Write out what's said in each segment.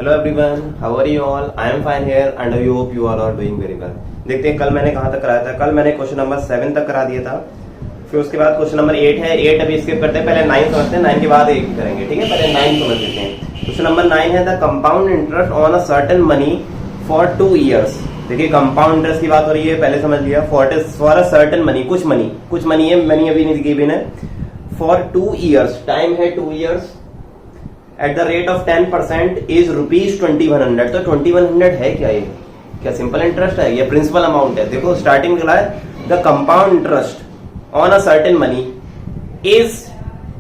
Hello everyone, how are you all? I am fine here and I hope you all are doing very well. देखते हैं कल मैंने कहां तक कराया था। कल मैंने क्वेश्चन नंबर 7 तक करा दिया था। फिर उसके बाद क्वेश्चन नंबर 8 है। 8 अभी स्किप करते हैं, पहले 9 समझते हैं, 9 के बाद 8 करेंगे। ठीक है, पहले 9 समझ लेते हैं। क्वेश्चन नंबर 9 है the compound interest on a certain money for 2 years. देखिए कंपाउंड इंटरेस्ट की बात हो रही है, पहले समझ लिया। फॉर अ सर्टेन मनी, कुछ मनी है, मनी अभी नहीं गिवन है। फॉर 2 ईयर्स, टाइम है 2 years, at the rate of 10% is ₹2100। तो 2100 है क्या? ये क्या सिंपल इंटरेस्ट है? ये प्रिंसिपल अमाउंट है। देखो स्टार्टिंग में है the compound interest on a certain money is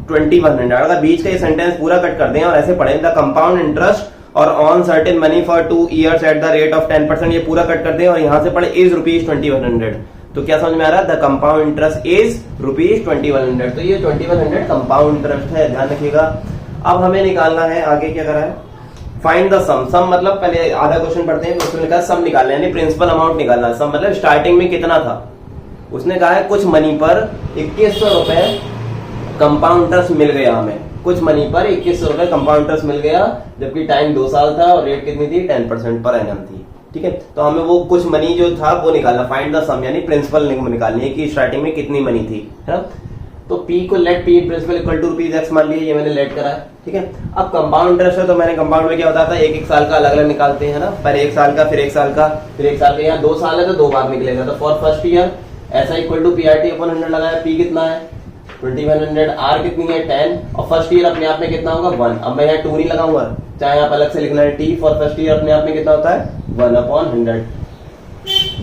2100। अगर बीच का ये सेंटेंस पूरा कट कर दें और ऐसे पढ़ें द कंपाउंड इंटरेस्ट और on certain money for 2 years at the rate of 10%, ये पूरा कट कर दें और यहां से पढ़े इज ₹2100। तो क्या समझ में आ रहा है? The compound interest is ₹2100। तो ये 2100 कंपाउंड इंटरेस्ट है, ध्यान रखिएगा। अब हमें निकालना है आगे क्या करा है, फाइंड द सम। सम मतलब पहले आधा क्वेश्चन पढ़ते हैं, उसमें लिखा है सम निकालना, यानी प्रिंसिपल अमाउंट निकालना। सम मतलब स्टार्टिंग में कितना था। उसने कहा है कुछ मनी पर 2100 रुपए कंपाउंड इंटरेस्ट मिल गया हमें। कुछ मनी पर 2100 रुपए कंपाउंड इंटरेस्ट मिल गया, जबकि टाइम 2 साल था और रेट कितनी थी? 10% पर एनम थी। ठीक है, तो हमें वो कुछ मनी जो था वो निकालना, फाइंड द सम, यानी प्रिंसिपल निकालनी है कि स्टार्टिंग में कितनी मनी थी, है ना। तो P को let P principal equal to ₹x मान लिया, ये मैंने लेट करा है। ठीक है, अब कंपाउंड इंटरेस्ट है तो मैंने कंपाउंड में क्या होता था, एक साल का अलग अलग निकालते हैं ना। पहले 1 साल का, फिर 1 साल का, फिर 1 साल का। यहाँ 2 साल है तो 2 बार निकलेगा। तो फॉर फर्स्ट ईयर ऐसा इक्वल टू PRT अपन 100 लगाया। P कितना है? 2100। R कितनी है? 10। और फर्स्ट ईयर अपने आप में कितना होगा? 1। अब मैं यहाँ 2 नहीं लगाऊंगा, चाहे आप अलग से लिखना है। T फॉर फर्स्ट ईयर अपने आप में कितना होता है? 1/100।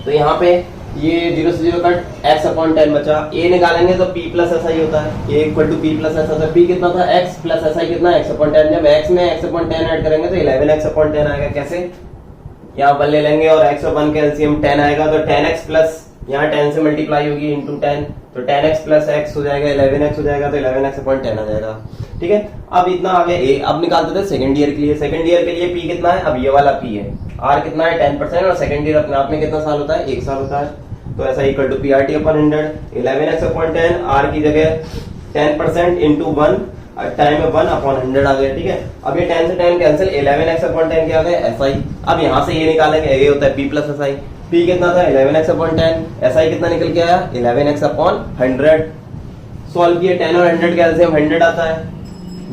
तो यहाँ पे ये 0 से 0 कट, x/10 बचा। a निकालेंगे तो p प्लस SI होता है, a equal to p plus SI। p कितना था? x प्लस SI कितना? x/10। जब x में x/10 ऐड करेंगे तो 11x/10 आएगा। कैसे? यहाँ 1 ले लेंगे और x और 1 का एलसीएम 10 आएगा, तो 10x प्लस यहाँ 10 से मल्टीप्लाई होगी इंटू 10, तो 10x प्लस x हो जाएगा 11x हो जाएगा, तो 11x/10 आ जाएगा। ठीक है, अब इतना आ गया a। अब निकालते थे सेकंड ईयर के लिए। सेकंड ईयर के लिए p कितना है? अब ये वाला p है। r कितना है? 10%। और सेकंड ईयर अपने आप में कितना साल होता है? 1 साल होता है। तो ऐसा equal to PRT/100, 11x/10, r की जगह 10% इंटू 1, टाइम में 1/100 आ गया। ठीक है, अब ये 10 से 10 कैंसिल, 11x/10 क्या आ गया? SI। अब यहाँ से ये निकालेंगे, ये होता है p प्लस SI। p कितना था? 11x/10। SI कितना निकल के आया? 11x/100। सॉल्व किए, 10 और 100 का एलसीएम 100 आता है।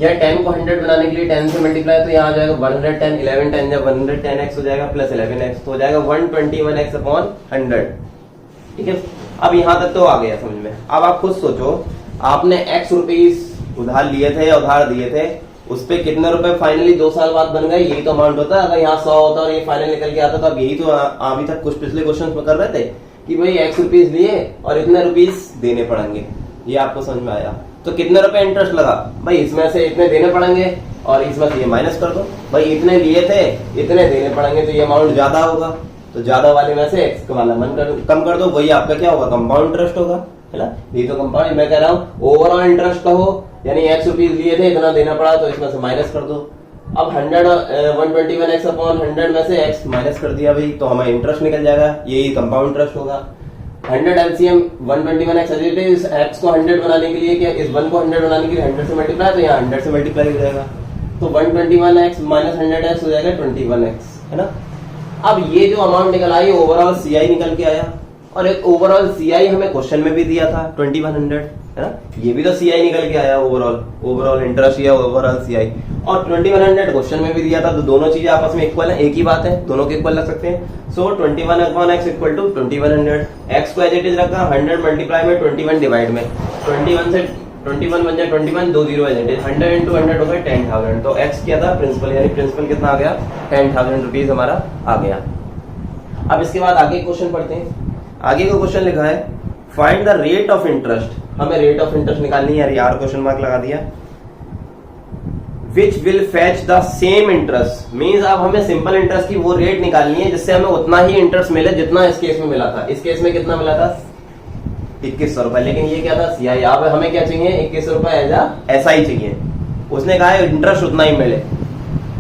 यह 10 को 100 बनाने के लिए 10 से मल्टीप्लाई, तो यहाँ आ जाएगा 110, 11 10 जब 110x हो जाएगा प्लस 11x, तो हो जाएगा 121x/100। ठीक है, अब यहां तक तो आ गया समझ में। अब आप खुद सोचो, आपने x रुपीस उधार लिए थे या उधार दिए थे, उस पे कितने रुपए फाइनली 2 साल बाद बन गए? यही तो अमाउंट होता है। अगर यहाँ 100 होता और ये फाइनल निकल के आता तो अब यही तो अभी तक कुछ पिछले क्वेश्चन में कर रहे थे कि भाई x रुपीस लिए और इतने रुपीस देने पड़ेंगे। ये आपको समझ में आया? तो कितने रुपए इंटरेस्ट लगा भाई? इसमें से इतने देने पड़ेंगे और इसमें से ये माइनस कर दो। भाई इतने लिए थे, इतने देने पड़ेंगे, तो ये अमाउंट ज्यादा होगा, तो ज्यादा वाले में से x वाला कम कर दो, वही आपका क्या होगा? कंपाउंड इंटरेस्ट होगा, है ना। ये तो कंपाउंड, मैं कह रहा हूँ ओवरऑल इंटरेस्ट का हो, यानी x रुपीस लिए थे, इतना देना पड़ा, तो इसमें से माइनस कर दो। अब 121x/100 में से x माइनस कर दिया भाई, तो हमें इंटरेस्ट निकल जाएगा, यही कंपाउंड इंटरेस्ट होगा। 100 एलसीएम 121x इस x को 100 बनाने के लिए, क्या इस 1 को 100 बनाने के लिए 100 से मल्टीप्लाई, तो यहाँ 100 से मल्टीप्लाई हो जाएगा, तो 121x माइनस 100x हो जाएगा 21x, है ना। अब ये जो अमाउंट निकल आई ओवरऑल CI निकल के आया, और एक ओवरऑल CI हमें क्वेश्चन में भी दिया था 2100, है ना। ये भी तो CI निकल के आया, ओवरऑल इंटरेस्ट या ओवरऑल CI, और 2100 क्वेश्चन में भी दिया था। तो दोनों चीजें आपस में इक्वल है, एक ही बात है, दोनों के इक्वल लग सकते हैं। सो 21/x इक्वल टू 2100। x को एज इट इज रखा, 100 मल्टीप्लाई में 21 डिवाइड में 21 से 21 बन जाए 21, 2 0 एज इट इज, 100 इंटू 100 हो गए 10,000। तो x क्या था? प्रिंसिपल, यानी प्रिंसिपल कितना आ गया? 10,000 रुपीज हमारा आ गया। अब इसके बाद आगे क्वेश्चन पढ़ते हैं। आगे का क्वेश्चन लिखा है find the rate of interest. हमें रेट ऑफ इंटरेस्ट निकालनी है, यार क्वेश्चन मार्क लगा दिया। Which will fetch the same interest, means अब हमें सिंपल इंटरेस्ट की वो रेट निकालनी है जिससे हमें उतना ही इंटरेस्ट मिले जितना इस केस में मिला था। इस केस में कितना मिला था? 2100 रुपए, लेकिन ये क्या था? CI। अब हमें क्या चाहिए? 2100 रुपए एज SI चाहिए। उसने कहा है इंटरेस्ट उतना ही मिले,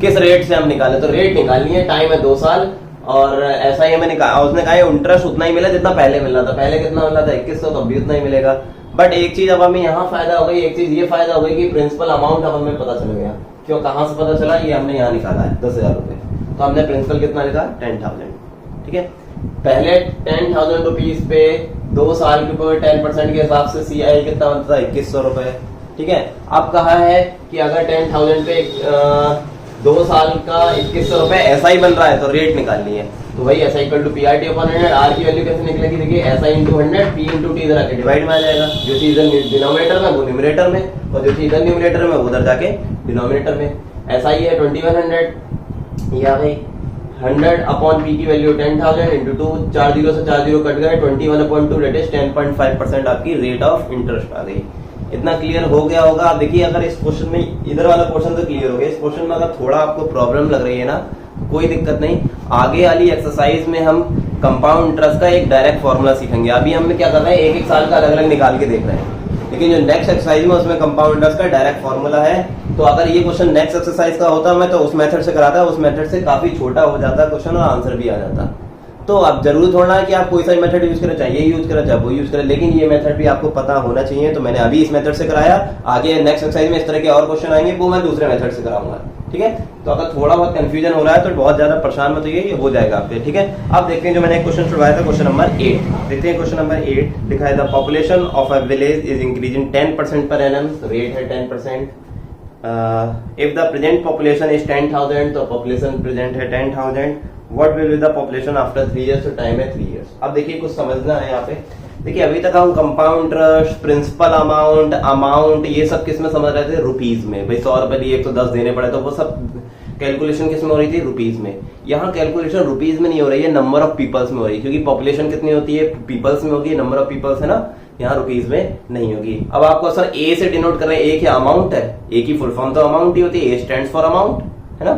किस रेट से हम निकाले? तो रेट निकालनी है, टाइम है 2 साल, और SI हमें निकाला। उसने कहा इंटरेस्ट उतना ही मिला जितना पहले मिला था। पहले कितना मिला था? 2100, तो अभी उतना ही मिलेगा। बट एक चीज अब हमें यहाँ फायदा हो गई, एक चीज ये फायदा हो गई कि प्रिंसिपल अमाउंट अब हमें पता चल गया। क्यों, कहां से पता चला, ये हमने यहाँ निकाला है 10,000 रुपए, तो हमने प्रिंसिपल कितना लिखा 10,000, ठीक है। पहले 10,000 रुपीज पे 2 साल के ऊपर 10% के हिसाब से CI कितना बनता था 2100 रुपए, ठीक है। अब कहा है कि अगर 10,000 पे 2 साल का 2100 रुपए ऐसा ही बन रहा है तो रेट निकालनी है, तो वही ऐसा equal to PRT upon 100, R की वैल्यू कैसे निकलेगी, देखिए ऐसा इंटू 100, P इंटू T इधर आके डिवाइड में आ जाएगा, जो चीज डिनोमिनेटर में वो न्यूमरेटर में, और जो चीज इधर न्यूमरेटर में वो उधर जाके डिनोमिनेटर में। ऐसा ही है 2100, या भाई 100 अपॉन P की वैल्यू 10,000 इंटू 2, 4 0 से 4 0 कट गए, 21/2 दैट इज 10.5% आपकी रेट ऑफ इंटरेस्ट आ गई। इतना क्लियर हो गया होगा। आप देखिए अगर इस क्वेश्चन में, इधर वाला क्वेश्चन तो क्लियर हो गया, इस क्वेश्चन में अगर थोड़ा आपको प्रॉब्लम लग रही है ना, कोई दिक्कत नहीं, आगे वाली एक्सरसाइज में हम कंपाउंड इंटरेस्ट का एक डायरेक्ट फॉर्मूला सीखेंगे। अभी हमने क्या कर रहे हैं, एक साल का अलग अलग निकाल के देख रहे हैं, लेकिन जो नेक्स्ट एक्सरसाइज में उसमें कंपाउंड इंटरेस्ट का डायरेक्ट फॉर्मूला है। तो अगर ये क्वेश्चन नेक्स्ट एक्सरसाइज का होता मैं तो उस मेथड से कराता, उस मेथड से काफी छोटा हो जाता क्वेश्चन और आंसर भी आ जाता। तो अब जरूर थोड़ा है कि आप कोई सा मेथड यूज करें, चाहे ये यूज करें चाहे वो यूज करें, लेकिन ये मेथड भी आपको पता होना चाहिए। तो मैंने अभी इस मेथड से कराया, आगे नेक्स्ट एक्सरसाइज में इस तरह के और क्वेश्चन आएंगे वो मैं दूसरे मेथड से कराऊंगा, ठीक है। तो अगर थोड़ा बहुत कंफ्यूजन हो रहा है तो बहुत ज्यादा परेशान मत होइए, ये हो जाएगा आपके, ठीक है। अब देखते हैं जो मैंने क्वेश्चन छुड़वाया था, क्वेश्चन नंबर 8 देखते हैं। क्वेश्चन नंबर 8 लिखा है the population of a village is increasing 10% per annum, rate है 10%। If the present population is 10,000, तो पॉपुलेशन प्रेजेंट है 10,000, what will be the population after 3 years, तो टाइम है 3 years। अब देखिए कुछ समझना है यहाँ पे। देखिए अभी तक हम कंपाउंड इंटरेस्ट, प्रिंसिपल अमाउंट ये सब किस में समझ रहे थे, रुपीज में। भाई 100 रुपए दिए 110 देने पड़े, तो वो सब कैलकुलेशन किस में हो रही थी, रुपीज में। यहाँ कैलकुलेशन रुपीज में नहीं हो रही है, नंबर ऑफ पीपल्स में हो रही है, क्योंकि पॉपुलेशन कितनी होती है, पीपल्स में होगी, नंबर ऑफ पीपल्स है ना, यहाँ रुपीज में नहीं होगी। अब आपको सर ए से डिनोट कर रहे हैं, ए क्या अमाउंट है, ए की फुल फॉर्म तो अमाउंट ही होती है, ए स्टैंड्स फॉर अमाउंट, है ना।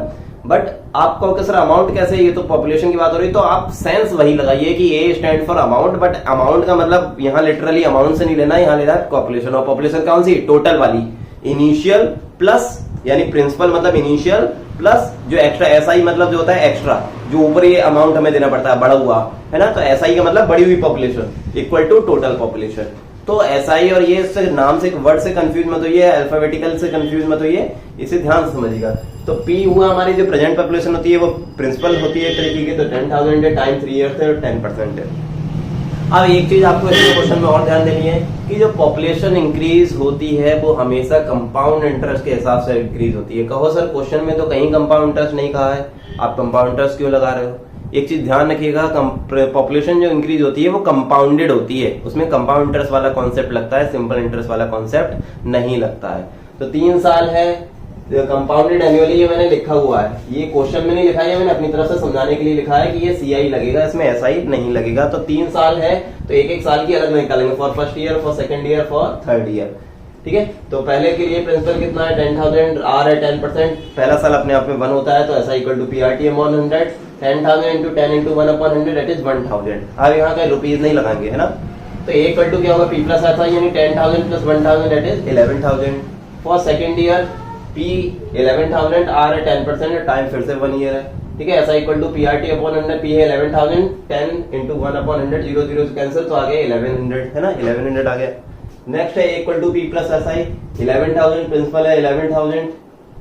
बट आपको सर अमाउंट कैसे, ये तो पॉपुलेशन की बात हो रही है, तो आप सेंस वही लगाइए कि A stand for amount, but amount का मतलब यहाँ लिटरली अमाउंट से नहीं लेना, यहाँ लेना है पॉपुलेशन। और पॉपुलेशन कौन सी, टोटल वाली, इनिशियल प्लस यानी प्रिंसिपल मतलब इनिशियल प्लस जो एक्स्ट्रा, ऐसा ही मतलब जो होता है एक्स्ट्रा, जो ऊपर ये अमाउंट हमें देना पड़ता है बढ़ा हुआ, है ना। तो ऐसा ही का मतलब बढ़ी हुई population equal to total population. तो ऐसा ही, और ये नाम से वर्ड से कंफ्यूज मत होइए, अल्फाबेटिकल से कंफ्यूज मत होइए, इसे ध्यान से समझिएगा। तो P हुआ हमारी जो प्रेजेंट पॉपुलेशन होती है वो प्रिंसिपल होती है एक तरीके की, तो 10,000 है, टाइम 3 years है और 10% है। अब एक चीज आपको इस क्वेश्चन में और ध्यान देनी है कि जो पॉपुलेशन इंक्रीज होती है वो हमेशा कंपाउंड इंटरेस्ट के हिसाब से इंक्रीज होती है। कहो सर क्वेश्चन में तो कहीं कंपाउंड इंटरेस्ट नहीं कहा है, आप कंपाउंड इंटरेस्ट क्यों लगा रहे हो। एक चीज ध्यान रखिएगा, पॉपुलेशन जो इंक्रीज होती है वो कंपाउंडेड होती है, उसमें कंपाउंड इंटरेस्ट वाला कॉन्सेप्ट लगता है, सिंपल इंटरेस्ट वाला कॉन्सेप्ट नहीं लगता है। तो 3 साल है कंपाउंडेड एनुअली, ये मैंने लिखा हुआ है, ये क्वेश्चन में नहीं लिखा है, मैंने अपनी तरफ से समझाने के लिए लिखा है कि ये CI लगेगा, इसमें SI नहीं लगेगा। तो 3 साल है तो एक साल की अलग निकालेंगे, for first year, for second year, for third year, ठीक है। तो पहले के लिए प्रिंसिपल कितना है 10,000, R है 10%, पहला साल अपने आप में 1 होता है, तो ऐसा equal to PRT upon 100, 10,000 into 10 into 1 upon 100 that is 1,000। अब यहाँ का रुपीज नहीं लगाएंगे, है ना। तो A इक्वल टू क्या होगा, P प्लस SI यानी 10,000 plus 1,000 that is 11,000। For second year P 11,000, R है 10%, टाइम फिर से 1 ईयर है, ठीक है। ऐसा equal to PRT upon 100, P है 11,000, 10 इंटू 1 अपॉन 100, 0 0 से कैंसिल, तो आ गया 1100, है ना, 1100 आ गया। नेक्स्ट है equal to P plus SI, 11,000 principal है 11,000,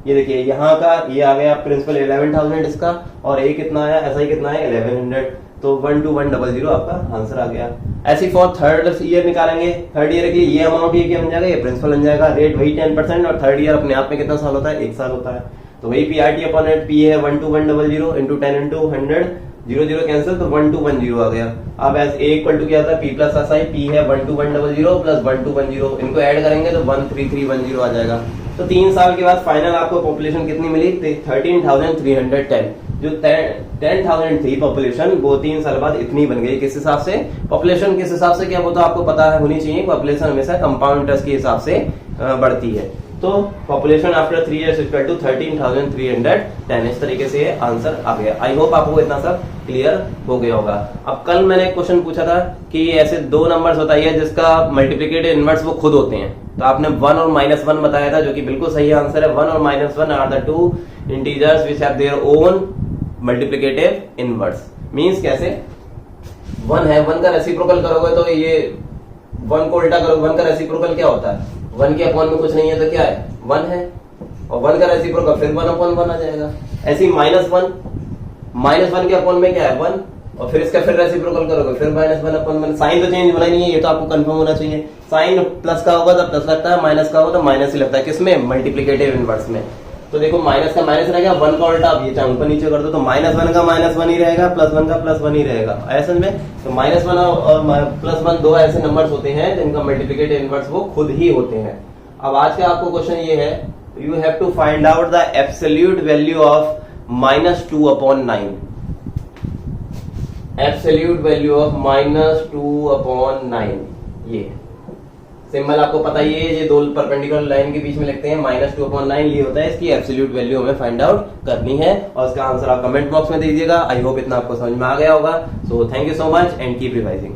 ये देखिए यहाँ का ये आ गया प्रिंसिपल 11,000 इसका, और A कितना है, SI कितना है 1100, तो 12100 आपका आंसर आ गया। ऐसे फॉर थर्ड ईयर निकालेंगे, थर्ड ईयर के लिए ये अमाउंट ये क्या बन जाएगा, ये प्रिंसिपल बन जाएगा, रेट वही 10%, और थर्ड ईयर अपने आप में कितना साल होता है, 1 साल होता है। तो वही PRT अपॉन P है 12100 इंटू 10 इंटू 100, 0 0 कैंसिल, तो 12110 आ गया। अब एज A इक्वल टू क्या था, P प्लस SI, P है 12100 प्लस 1210, इनको ऐड करेंगे तो 13310 आ जाएगा। तो 3 साल के बाद फाइनल आपको पॉपुलेशन कितनी मिली, 13,310। जो 10,000 थी पॉपुलेशन वो 3 साल बाद इतनी बन गई। किस हिसाब से, पॉपुलेशन किस हिसाब से, क्या वो तो आपको पता है होनी चाहिए, पॉपुलेशन हमेशा कंपाउंड इंटरेस्ट के हिसाब से बढ़ती है। तो population after 3 years equal to 13,310, इस तरीके से आंसर आ गया। आई होप आपको इतना सब क्लियर हो गया होगा। अब कल मैंने क्वेश्चन पूछा था कि ऐसे 2 नंबर्स बताइए जिसका मल्टीप्लिकेटिव इनवर्स वो खुद होते हैं, तो आपने 1 और -1 बताया था, जो कि बिल्कुल सही आंसर है। 1 और -1 are the 2 integers which have their own multiplicative inverse. Means कैसे, 1 है, 1 का रेसिप्रोकल करोगे तो ये 1 को उल्टा करोगे, 1 का रेसिप्रोकल क्या होता है, 1 के अपॉन में कुछ नहीं है तो क्या है, 1 है। और 1 का रेसिप्रोकल फिर 1/1 आ जाएगा। ऐसे ही -1 के अपॉन में क्या है 1, और फिर इसका फिर रेसिप्रोकल करोगे फिर -1/1। साइन तो चेंज होना ही नहीं है, ये तो आपको कंफर्म होना चाहिए। साइन प्लस का होगा तो प्लस लगता है, माइनस का होगा तो माइनस ही लगता है। किसमें? मल्टीप्लिकेटिव इनवर्स में। तो देखो माइनस का माइनस रहेगा, 1 का उल्टा आप ये चाहे ऊपर नीचे कर दो तो -1 का -1 ही रहेगा, +1 का +1 ही रहेगा। ऐसे में तो -1 और +1 दो ऐसे नंबर्स होते हैं जिनका मल्टीप्लिकेटिव इनवर्स वो खुद ही होते हैं। अब आज का आपको क्वेश्चन ये है, you have to find out the absolute value of -2/9। Absolute value of -2/9। ये सिंबल आपको पता ही है, ये दो परपेंडिकुलर लाइन के बीच में लिखते हैं -2/9, ये होता है इसकी एब्सोल्यूट वैल्यू हमें फाइंड आउट करनी है। और इसका आंसर आप कमेंट बॉक्स में दीजिएगा। आई होप इतना आपको समझ में आ गया होगा। So thank you so much and keep revising.